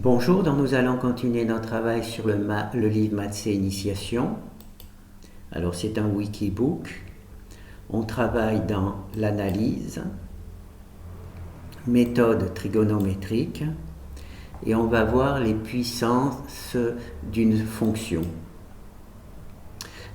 Bonjour, donc nous allons continuer notre travail sur le livre Maths et Initiation. Alors c'est un wikibook. On travaille dans l'analyse, méthode trigonométrique, et on va voir les puissances d'une fonction.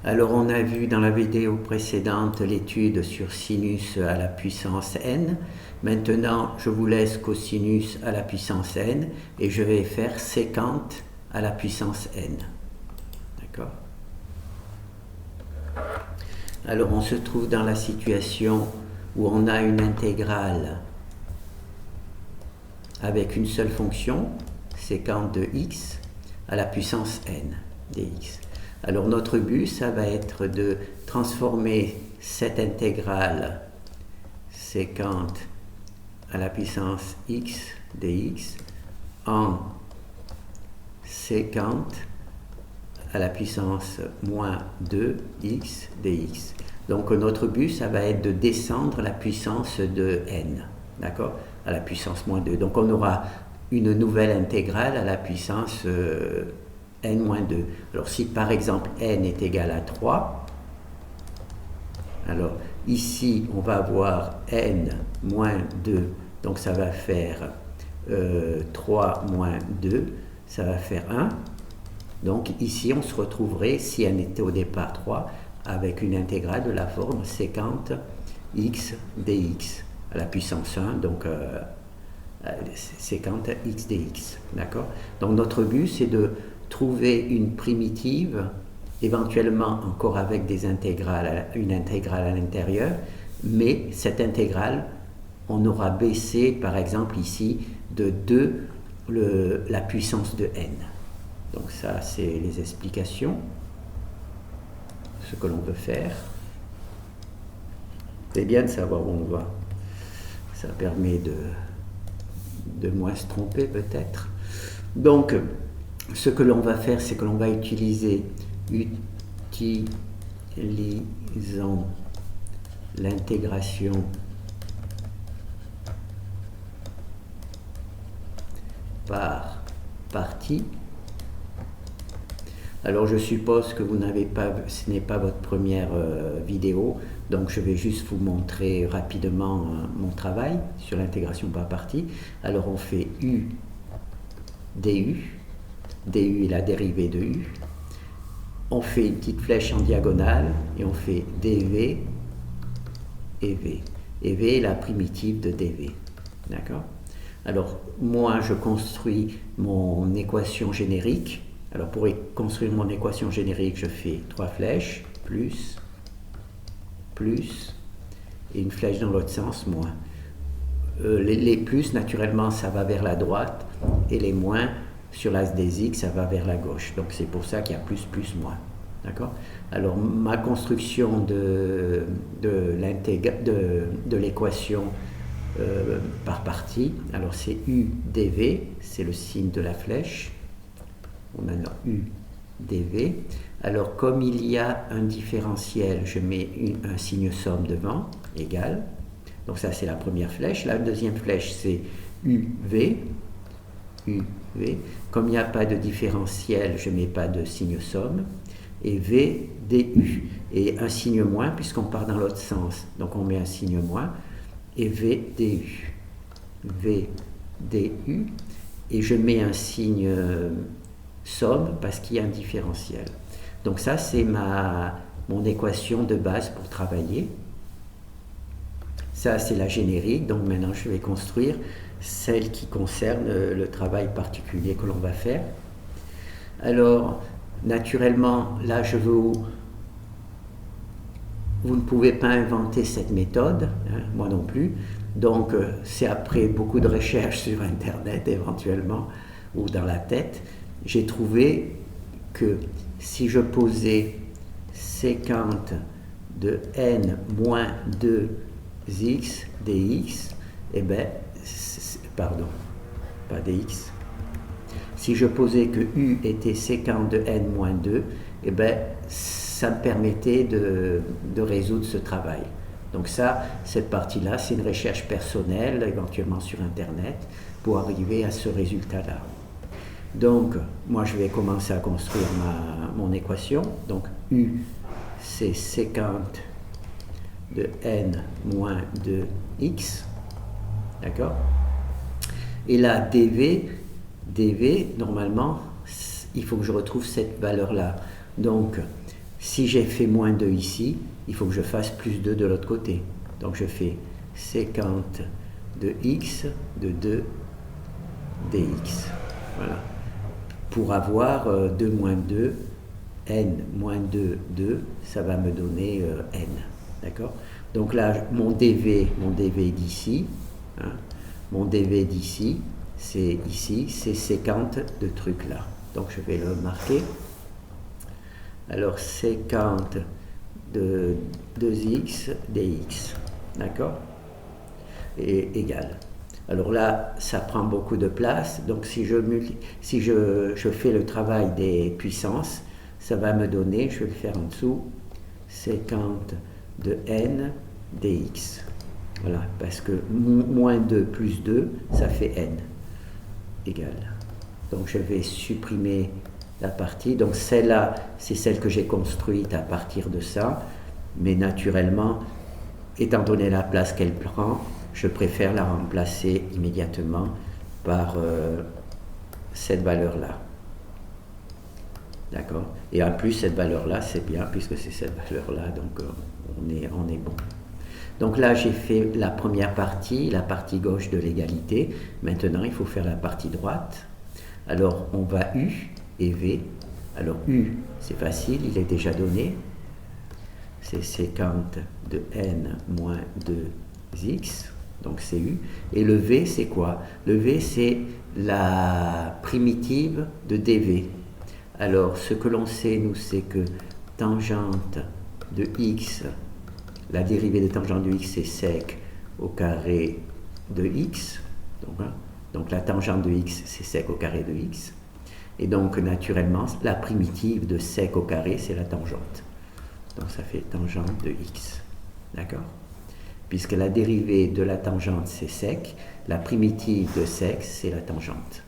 Alors on a vu dans la vidéo précédente l'étude sur sinus à la puissance n. Maintenant je vous laisse cosinus à la puissance n et je vais faire sécante à la puissance n. D'accord? Alors on se trouve dans la situation où on a une intégrale avec une seule fonction, sécante de x à la puissance n dx. Alors notre but, ça va être de transformer cette intégrale sécante à la puissance x dx en sécante à la puissance moins 2x dx. Donc notre but, ça va être de descendre la puissance de n, d'accord, à la puissance moins 2. Donc on aura une nouvelle intégrale à la puissance n-2. Alors si par exemple n est égal à 3, alors ici on va avoir n moins 2, donc ça va faire 3 moins 2, ça va faire 1. Donc ici on se retrouverait, si n était au départ 3, avec une intégrale de la forme sécante x dx à la puissance 1, donc sécante x dx, d'accord. Donc notre but c'est de trouver une primitive, éventuellement encore avec des intégrales, une intégrale à l'intérieur, mais cette intégrale, on aura baissé, par exemple ici, de 2 la puissance de n. Donc ça, c'est les explications, ce que l'on veut faire. C'est bien de savoir où on va. Ça permet de moins se tromper peut-être. Donc, ce que l'on va faire, c'est que l'on va utilisons l'intégration par partie. Alors je suppose que vous n'avez pas, ce n'est pas votre première vidéo, donc je vais juste vous montrer rapidement mon travail sur l'intégration par partie. Alors on fait u du. du est la dérivée de u. On fait une petite flèche en diagonale et on fait dv et v. Et v est la primitive de dv. D'accord? Alors moi je construis mon équation générique. Alors pour construire mon équation générique, je fais 3 flèches, plus, et une flèche dans l'autre sens, moins. Les plus, naturellement, ça va vers la droite, et les moins, sur l'axe des x, ça va vers la gauche. Donc c'est pour ça qu'il y a plus, moins. D'accord? Alors ma construction de l'équation par partie, alors c'est u dv, c'est le signe de la flèche. Maintenant u dv. Alors comme il y a un différentiel, je mets un signe somme devant, égal. Donc ça c'est la première flèche. La deuxième flèche c'est uv. Comme il n'y a pas de différentiel, je ne mets pas de signe somme. Et v du. Et un signe moins puisqu'on part dans l'autre sens. Donc on met un signe moins. Et v du. Et je mets un signe somme parce qu'il y a un différentiel. Donc ça c'est mon équation de base pour travailler. Ça c'est la générique, donc maintenant je vais construire celle qui concerne le travail particulier que l'on va faire. Alors naturellement là vous ne pouvez pas inventer cette méthode, hein, moi non plus, donc c'est après beaucoup de recherches sur internet éventuellement ou dans la tête. J'ai trouvé que si je posais sécante de n moins 2x dx, eh bien, pardon, pas dx, si je posais que u était sécante de n moins 2, eh bien, ça me permettait de résoudre ce travail. Donc ça, cette partie-là, c'est une recherche personnelle, éventuellement sur Internet, pour arriver à ce résultat-là. Donc, moi, je vais commencer à construire mon équation. Donc, U, c'est sécante de n moins 2x. D'accord? Et là, dv, normalement, il faut que je retrouve cette valeur-là. Donc, si j'ai fait moins 2 ici, il faut que je fasse plus 2 de l'autre côté. Donc, je fais sécante de x de 2 dx. Voilà. Pour avoir 2 moins 2, n moins 2, 2, ça va me donner n. D'accord? Donc là, mon dv d'ici, hein, mon dv d'ici, c'est ici, c'est sécante de truc là. Donc je vais le marquer. Alors sécante de 2x dx. D'accord? Et égal. Alors là, ça prend beaucoup de place, donc si je fais le travail des puissances, ça va me donner, je vais le faire en dessous, sécante de n dx. Voilà, parce que moins 2 plus 2, ça fait n, égal. Donc je vais supprimer la partie, donc celle-là, c'est celle que j'ai construite à partir de ça, mais naturellement, étant donné la place qu'elle prend, je préfère la remplacer immédiatement par cette valeur-là. D'accord? Et en plus, cette valeur-là, c'est bien, puisque c'est cette valeur-là, donc on est bon. Donc là, j'ai fait la première partie, la partie gauche de l'égalité. Maintenant, il faut faire la partie droite. Alors, on va U et V. Alors, U, c'est facile, il est déjà donné. C'est sécante de n moins 2x. Donc c'est U. Et le V, c'est quoi? Le V, c'est la primitive de dV. Alors, ce que l'on sait, nous, c'est que tangente de x, la dérivée de tangente de x, c'est sec au carré de x. Donc la tangente de x, c'est sec au carré de x. Et donc, naturellement, la primitive de sec au carré, c'est la tangente. Donc, ça fait tangente de x. D'accord? Puisque la dérivée de la tangente, c'est sec, la primitive de sec, c'est la tangente.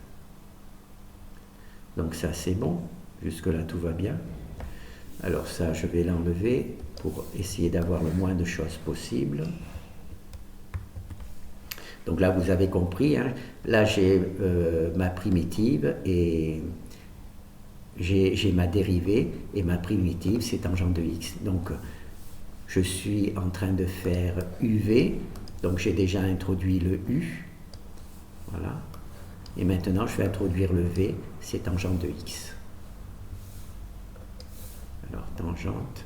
Donc ça, c'est bon. Jusque-là, tout va bien. Alors ça, je vais l'enlever pour essayer d'avoir le moins de choses possible. Donc là, vous avez compris, hein. Là, j'ai ma primitive et j'ai ma dérivée, et ma primitive, c'est tangente de x. Donc, je suis en train de faire UV, donc j'ai déjà introduit le U, voilà, et maintenant je vais introduire le V, c'est tangente de X. Alors, tangente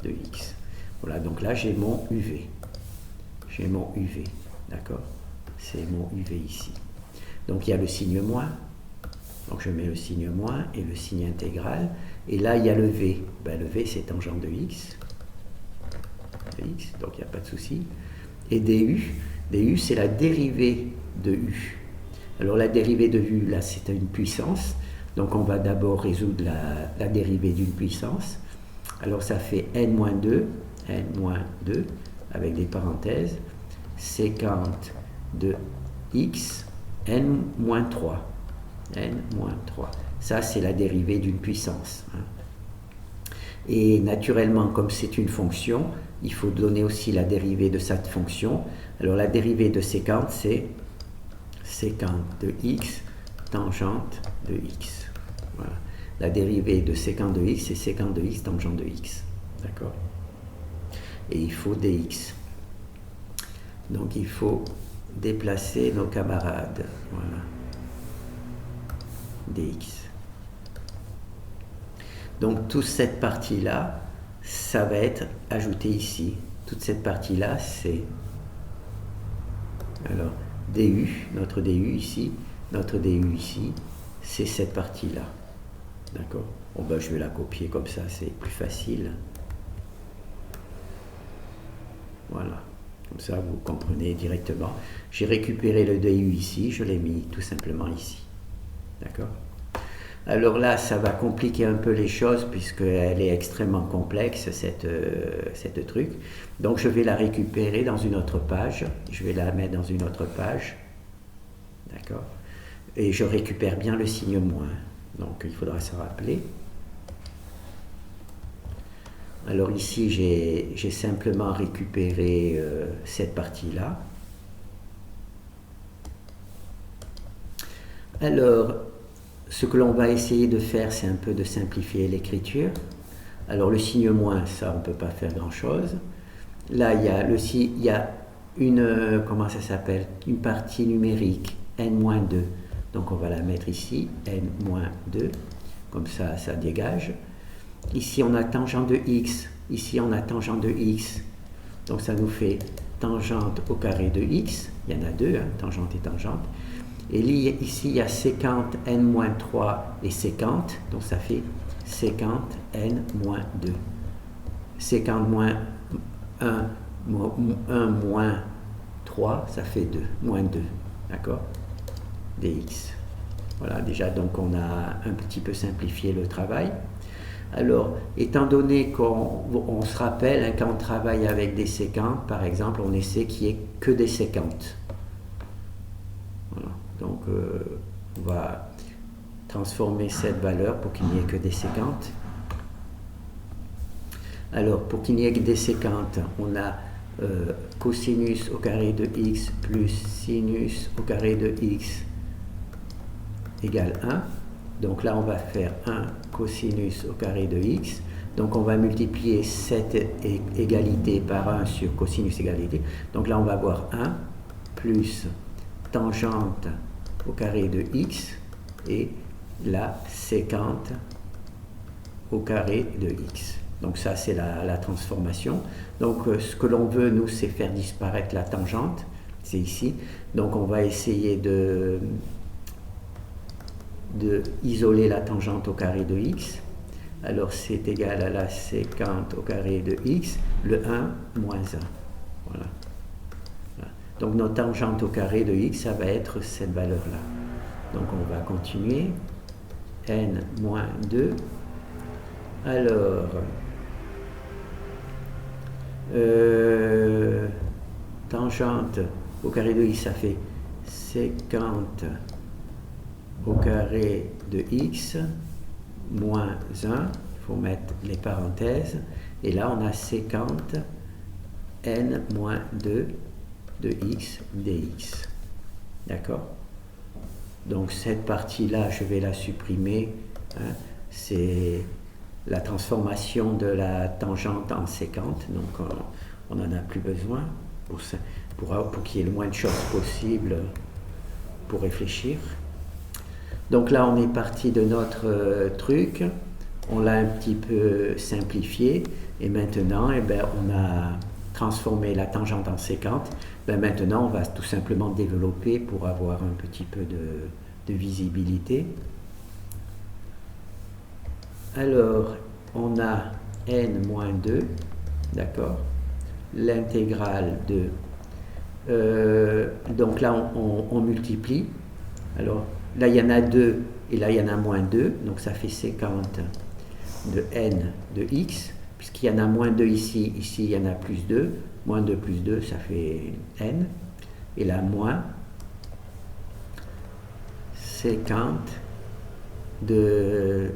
de X. Voilà, donc là j'ai mon UV. J'ai mon UV, d'accord? C'est mon UV ici. Donc il y a le signe moins, donc je mets le signe moins et le signe intégral, et là il y a le V. Ben, le V c'est tangente de X. X, donc il n'y a pas de souci. Et du, c'est la dérivée de U. Alors la dérivée de U, là, c'est une puissance. Donc on va d'abord résoudre la dérivée d'une puissance. Alors ça fait n-2, avec des parenthèses, sécante de x, n-3. n-3. Ça, c'est la dérivée d'une puissance. Hein. Et naturellement, comme c'est une fonction, il faut donner aussi la dérivée de cette fonction. Alors la dérivée de sécante, c'est sécante de x tangente de x. Voilà. La dérivée de sécante de x, c'est sécante de x tangente de x. D'accord? Et il faut dx. Donc il faut déplacer nos camarades. Voilà. Dx. Donc toute cette partie-là, ça va être ajouté ici. Toute cette partie-là, c'est... Alors, du, notre du ici, c'est cette partie-là. D'accord? Bon, ben, je vais la copier comme ça, c'est plus facile. Voilà. Comme ça, vous comprenez directement. J'ai récupéré le du ici, je l'ai mis tout simplement ici. D'accord? Alors là, ça va compliquer un peu les choses puisqu'elle est extrêmement complexe, cette truc. Donc je vais la récupérer dans une autre page. Je vais la mettre dans une autre page. D'accord? et je récupère bien le signe moins. Donc il faudra se rappeler. Alors ici, j'ai simplement récupéré cette partie-là. Alors, ce que l'on va essayer de faire, c'est un peu de simplifier l'écriture. Alors le signe moins, ça, on ne peut pas faire grand-chose. Là, il y a une, comment ça s'appelle, une partie numérique, n-2. Donc on va la mettre ici, n-2, comme ça, ça dégage. Ici, on a tangente de x, ici, on a tangente de x. Donc ça nous fait tangente au carré de x, il y en a deux, hein, tangente et tangente. Et ici, il y a sécante n-3 et sécante, donc ça fait sécante n-2. Sécante moins 1 moins 3, ça fait 2, moins 2, d'accord, dx. Voilà, déjà, donc on a un petit peu simplifié le travail. Alors, étant donné qu'on se rappelle, hein, quand on travaille avec des séquentes, par exemple, on essaie qu'il n'y ait que des séquentes. Voilà. Donc, on va transformer cette valeur pour qu'il n'y ait que des séquentes. Alors, pour qu'il n'y ait que des séquentes, on a cosinus au carré de x plus sinus au carré de x égale 1. Donc là, on va faire 1 cosinus au carré de x. Donc on va multiplier cette égalité par 1 sur cosinus égalité. Donc là, on va avoir 1 plus tangente au carré de x et la sécante au carré de x. Donc ça, c'est la transformation. Donc ce que l'on veut, nous, c'est faire disparaître la tangente. C'est ici. Donc on va essayer de isoler la tangente au carré de x. Alors c'est égal à la sécante au carré de x, le 1 moins 1. Voilà. Voilà. Donc notre tangente au carré de x, ça va être cette valeur-là. Donc on va continuer. n moins 2. Alors, tangente au carré de x, ça fait sécante au carré de x moins 1, il faut mettre les parenthèses, et là on a sécante n moins 2 de x dx. D'accord? Donc cette partie-là, je vais la supprimer, hein, c'est la transformation de la tangente en sécante, donc on n'en a plus besoin pour qu'il y ait le moins de choses possible pour réfléchir. Donc là, on est parti de notre truc, on l'a un petit peu simplifié, et maintenant, eh ben, on a transformé la tangente en sécante. Ben, maintenant, on va tout simplement développer pour avoir un petit peu de visibilité. Alors, on a n-2, d'accord, l'intégrale de... donc là, on multiplie. Alors, là, il y en a 2, et là, il y en a moins 2, donc ça fait sécante de n de x, puisqu'il y en a moins 2 ici, ici, il y en a plus 2, moins 2 plus 2, ça fait n, et là, moins sécante de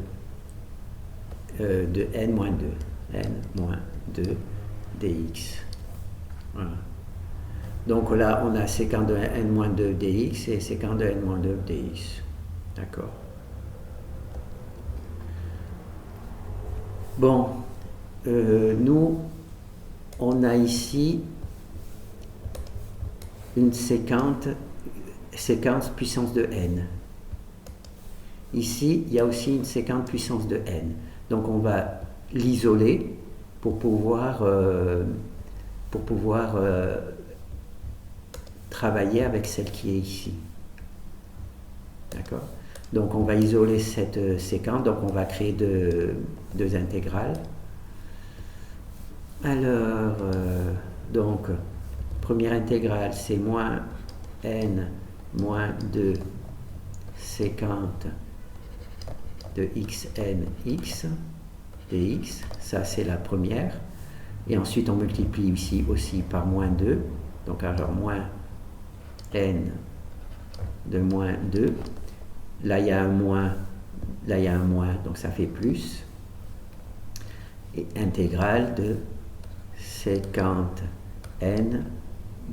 n moins 2, n moins 2 dx. Voilà. Donc là, on a sécante de n moins 2 dx et sécante de n moins 2 dx. D'accord. Bon, nous, on a ici une séquence puissance de n. Ici, il y a aussi une séquence puissance de n. Donc on va l'isoler pour pouvoir travailler avec celle qui est ici. D'accord? Donc on va isoler cette séquence, donc on va créer deux intégrales. Alors, donc, première intégrale, c'est moins n moins 2 sécante de xn x dx, ça c'est la première. Et ensuite on multiplie ici aussi par moins 2, donc alors moins n de moins 2, là il y a un moins, là il y a un moins, donc ça fait plus, et intégrale de sécante n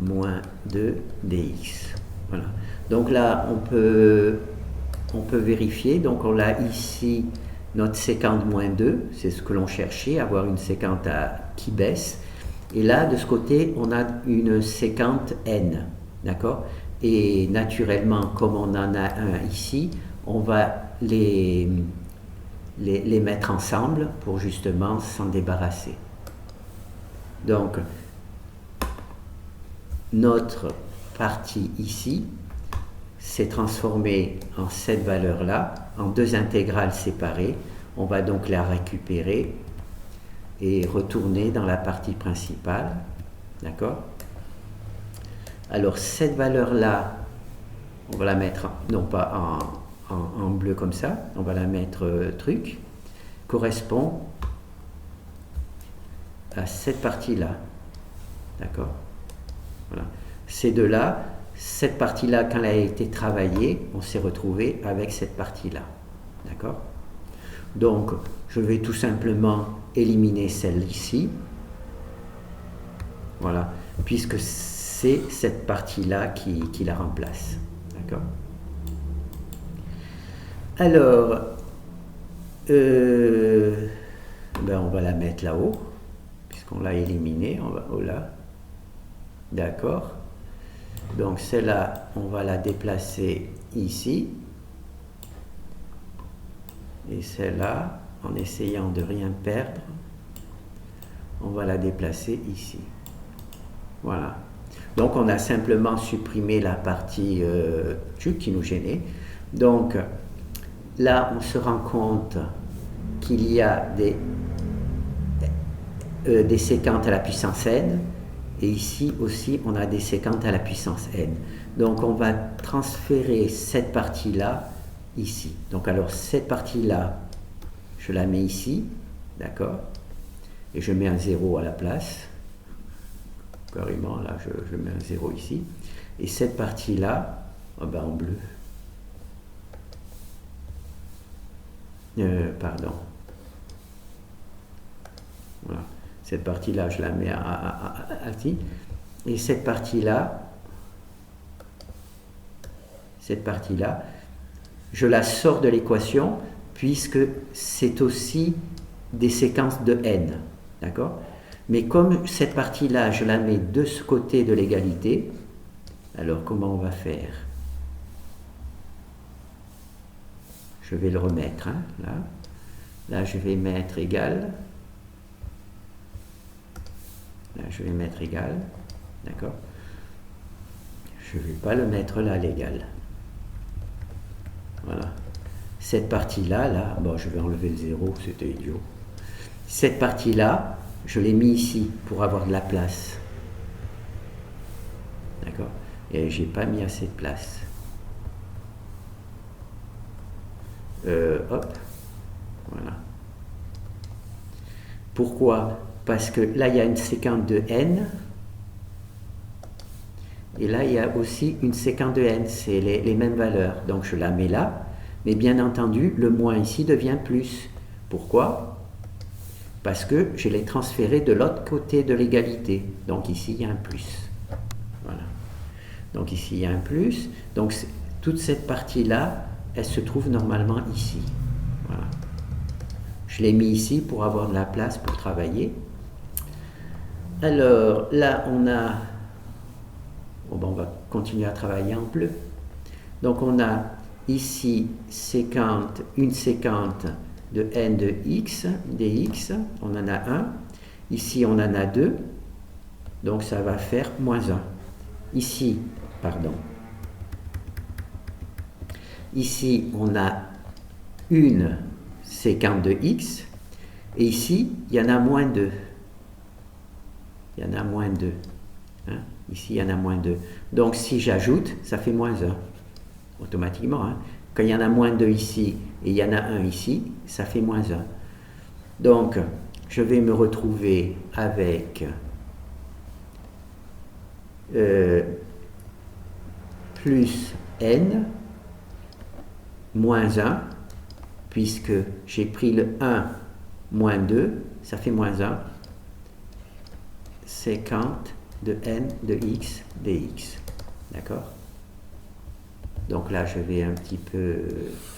moins 2 dx. Voilà. Donc là, on peut vérifier. Donc on a ici notre sécante moins 2, c'est ce que l'on cherchait, avoir une sécante qui baisse. Et là, de ce côté, on a une sécante n, d'accord? Et naturellement, comme on en a un ici, on va les mettre ensemble pour justement s'en débarrasser. Donc, notre partie ici s'est transformée en cette valeur-là, en deux intégrales séparées. On va donc la récupérer et retourner dans la partie principale. D'accord? Alors, cette valeur-là, on va la mettre, non pas en bleu comme ça, on va la mettre truc, correspond à cette partie-là. D'accord? Voilà. Ces deux-là, cette partie-là, quand elle a été travaillée, on s'est retrouvé avec cette partie-là. D'accord? Donc, je vais tout simplement éliminer celle-ci. Voilà. Puisque c'est cette partie-là qui la remplace. D'accord? Alors, on va la mettre là-haut, puisqu'on l'a éliminée. On va là. D'accord? Donc celle-là, on va la déplacer ici. Et celle-là, en essayant de rien perdre, on va la déplacer ici. Voilà. Donc on a simplement supprimé la partie qui nous gênait. Donc là, on se rend compte qu'il y a des séquentes à la puissance n. Et ici aussi, on a des séquentes à la puissance n. Donc on va transférer cette partie-là ici. Donc alors cette partie-là, je la mets ici, d'accord? Et je mets un 0 à la place. Carrément, là, je mets un 0 ici. Et cette partie-là, en bleu. Pardon. Voilà. Cette partie-là, je la mets ici. Et cette partie-là, je la sors de l'équation puisque c'est aussi des séquences de n. D'accord? Mais comme cette partie-là, je la mets de ce côté de l'égalité, alors comment on va faire? Je vais le remettre, hein, là. Là, je vais mettre égal. Là, je vais mettre égal. D'accord? Je ne vais pas le mettre là, l'égal. Voilà. Cette partie-là, là, bon, je vais enlever le 0, c'était idiot. Cette partie-là, je l'ai mis ici pour avoir de la place. D'accord? Et j'ai pas mis assez de place. Hop. Voilà. Pourquoi? Parce que là, il y a une séquence de n. Et là, il y a aussi une séquence de n. C'est les mêmes valeurs. Donc, je la mets là. Mais bien entendu, le moins ici devient plus. Pourquoi? Parce que je l'ai transféré de l'autre côté de l'égalité. Donc, ici, il y a un plus. Voilà. Donc, ici, il y a un plus. Donc, toute cette partie-là, elle se trouve normalement ici. Voilà. Je l'ai mis ici pour avoir de la place pour travailler. Alors, là, on a... Bon, on va continuer à travailler en bleu. Donc, on a ici une séquente de n de x, dx. On en a 1. Ici, on en a 2. Donc, ça va faire moins 1. Ici, pardon. Ici, on a une séquence de x. Et ici, il y en a moins 2. Il y en a moins 2. Hein? Ici, il y en a moins 2. Donc, si j'ajoute, ça fait moins 1. Automatiquement. Hein? Quand il y en a moins 2 ici et il y en a 1 ici, ça fait moins 1. Donc, je vais me retrouver avec plus n moins 1, puisque j'ai pris le 1 moins 2, ça fait moins 1, séquente de n de x dx. D'accord? Donc là, je vais un petit peu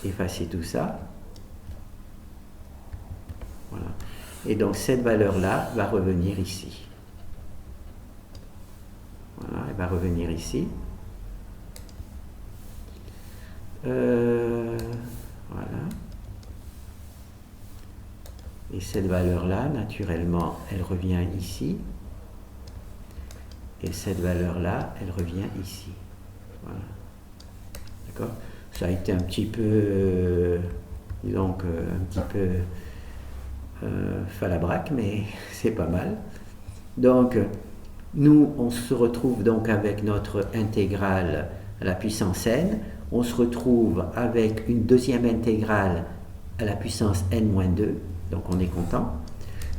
effacer tout ça. Voilà. Et donc cette valeur-là va revenir ici. Voilà, elle va revenir ici. Voilà. Et cette valeur-là, naturellement, elle revient ici. Et cette valeur-là, elle revient ici. Voilà. D'accord? Ça a été un petit peu, donc un petit peu falabraque, mais c'est pas mal. Donc, nous, on se retrouve donc avec notre intégrale à la puissance n. On se retrouve avec une deuxième intégrale à la puissance n-2. Donc, on est content.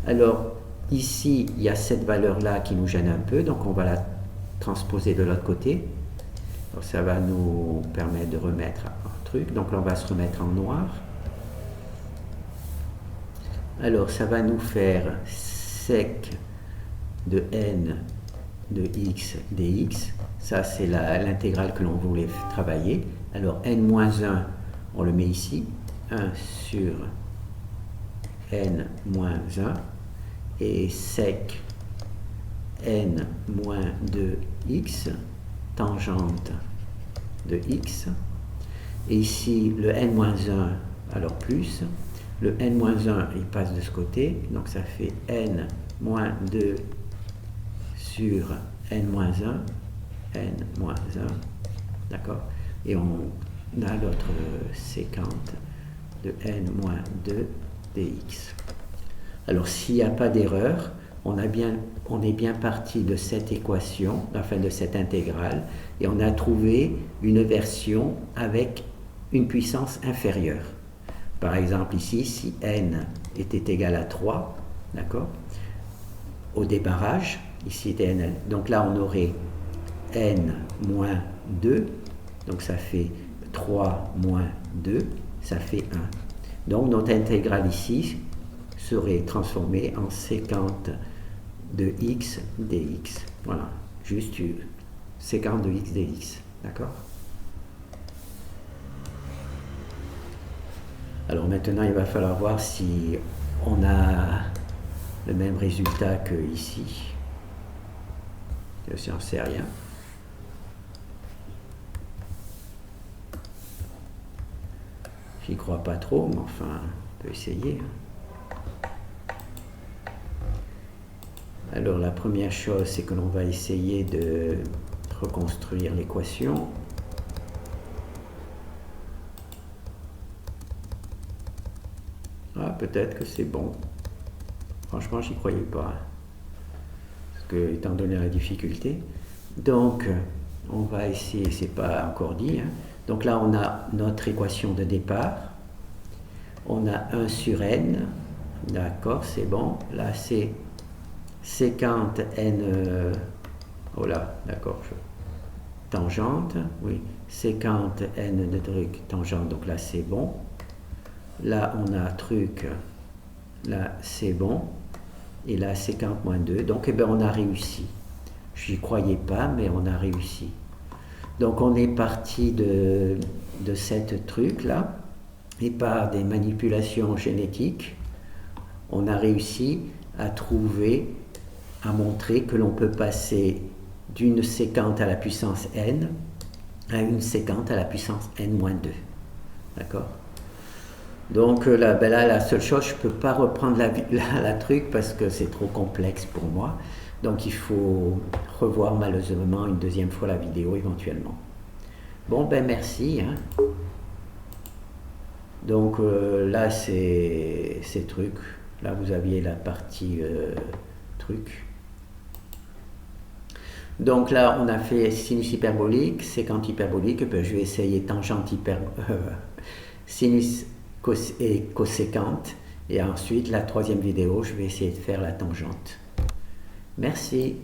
Alors, ici, il y a cette valeur-là qui nous gêne un peu. Donc, on va la transposer de l'autre côté. Alors, ça va nous permettre de remettre un truc. Donc, là, on va se remettre en noir. Alors, ça va nous faire sec de n de x dx. Ça, c'est l'intégrale que l'on voulait travailler. Alors, n-1, on le met ici. 1 sur n-1. Et sec n-2x, tangente de x. Et ici, le n-1, alors plus. Le n-1, il passe de ce côté, donc ça fait n-2 sur n-1, n-1, d'accord? Et on a l'autre séquente de n-2 dx. Alors, s'il n'y a pas d'erreur, on est bien parti de cette équation, enfin de cette intégrale, et on a trouvé une version avec une puissance inférieure. Par exemple, ici, si n était égal à 3, d'accord, au débarrage, ici était n, donc là on aurait n moins 2, donc ça fait 3 moins 2, ça fait 1. Donc notre intégrale ici serait transformée en séquente de x dx. Voilà, juste séquente de x dx, d'accord? Alors maintenant, il va falloir voir si on a le même résultat que ici. Je n'en sais rien. J'y crois pas trop, mais enfin, on peut essayer. Alors la première chose, c'est que l'on va essayer de reconstruire l'équation. Ah, peut-être que c'est bon. Franchement, j'y croyais pas. Parce que, étant donné la difficulté. Donc, on va essayer, c'est pas encore dit. Hein. Donc là, on a notre équation de départ. On a 1 sur n. D'accord, c'est bon. Là, c'est séquente n. Oh là, d'accord. Tangente, oui. Séquente n de truc tangente. Donc là, c'est bon. Là, on a truc, là, c'est bon, et là, séquente moins 2, donc, eh bien, on a réussi. Je n'y croyais pas, mais on a réussi. Donc, on est parti de cette truc-là, et par des manipulations génétiques, on a réussi à trouver, à montrer que l'on peut passer d'une séquente à la puissance n à une séquente à la puissance n-2. D'accord ? Donc là, la seule chose, je ne peux pas reprendre la truc parce que c'est trop complexe pour moi. Donc il faut revoir malheureusement une deuxième fois la vidéo éventuellement. Bon, ben merci. Hein. Donc là, c'est ces trucs. Là, vous aviez la partie truc. Donc là, on a fait sinus hyperbolique, séquente hyperbolique. Ben, je vais essayer tangente sinus et coséquente, et ensuite la troisième vidéo je vais essayer de faire la tangente. Merci.